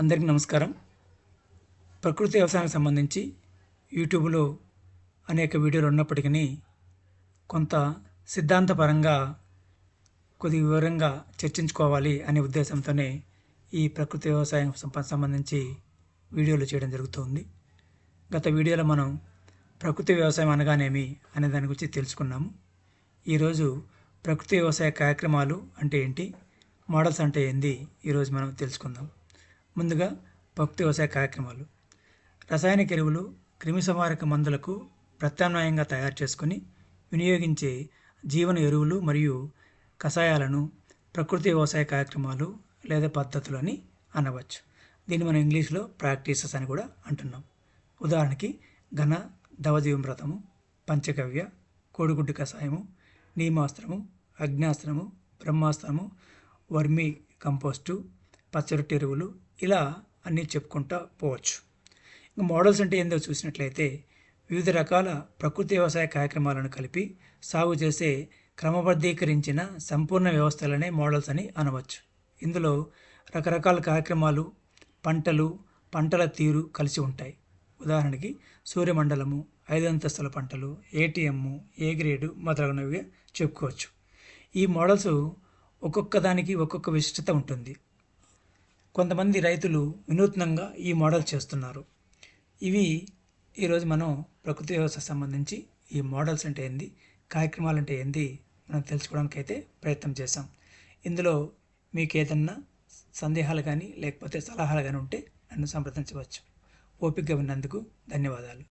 అందరికీ నమస్కారం. ప్రకృతి వ్యవసాయానికి సంబంధించి యూట్యూబ్లో అనేక వీడియోలు ఉన్నప్పటికీ కొంత సిద్ధాంతపరంగా కొద్ది వివరంగా చర్చించుకోవాలి అనే ఉద్దేశంతోనే ఈ ప్రకృతి వ్యవసాయం సంబంధించి వీడియోలు చేయడం జరుగుతుంది. గత వీడియోలో మనం ప్రకృతి వ్యవసాయం అనగానేమి అనే దాని గురించి తెలుసుకున్నాము. ఈరోజు ప్రకృతి వ్యవసాయ కార్యక్రమాలు అంటే ఏంటి, మోడల్స్ అంటే ఏంది ఈరోజు మనం తెలుసుకుందాం. ముందుగా ప్రకృతి వ్యవసాయ కార్యక్రమాలు. రసాయనిక ఎరువులు, క్రిమిసంహారక మందులకు ప్రత్యామ్నాయంగా తయారు చేసుకుని వినియోగించే జీవన ఎరువులు మరియు కషాయాలను ప్రకృతి వ్యవసాయ కార్యక్రమాలు లేదా పద్ధతులు అని అనవచ్చు. దీన్ని మనం ఇంగ్లీష్లో ప్రాక్టీసెస్ అని కూడా అంటున్నాం. ఉదాహరణకి ఘన దవజీవమృతము, పంచగవ్య, కోడిగుడ్డు కషాయము, నీమాస్త్రము, అగ్నాస్త్రము, బ్రహ్మాస్త్రము, వర్మీ కంపోస్టు, పచ్చరొట్టు ఎరువులు, ఇలా అన్నీ చెప్పుకుంటూ పోవచ్చు. ఇంకా మోడల్స్ అంటే ఏందో చూసినట్లయితే వివిధ రకాల ప్రకృతి వ్యవసాయ కార్యక్రమాలను కలిపి సాగు చేసే క్రమబద్ధీకరించిన సంపూర్ణ వ్యవస్థలనే మోడల్స్ అని అనవచ్చు. ఇందులో రకరకాల కార్యక్రమాలు, పంటల తీరు కలిసి ఉంటాయి. ఉదాహరణకి సూర్యమండలము, 5 అంతస్తుల పంటలు, ఏటీఎం, ఏ గ్రేడు మొదలగునవి చెప్పుకోవచ్చు. ఈ మోడల్స్ ఒక్కొక్క దానికి ఒక్కొక్క విశిష్టత ఉంటుంది. కొంతమంది రైతులు వినూత్నంగా ఈ మోడల్ చేస్తున్నారు. ఇవి ఈరోజు మనం ప్రకృతి వ్యవసాయ సంబంధించి ఈ మోడల్స్ అంటే ఏంది, కార్యక్రమాలు అంటే ఏంది మనం తెలుసుకోవడానికి అయితే ప్రయత్నం చేశాం. ఇందులో మీకు ఏదన్నా సందేహాలు కానీ లేకపోతే సలహాలు కానీ ఉంటే నన్ను సంప్రదించవచ్చు. ఓపికగా విన్నందుకు ధన్యవాదాలు.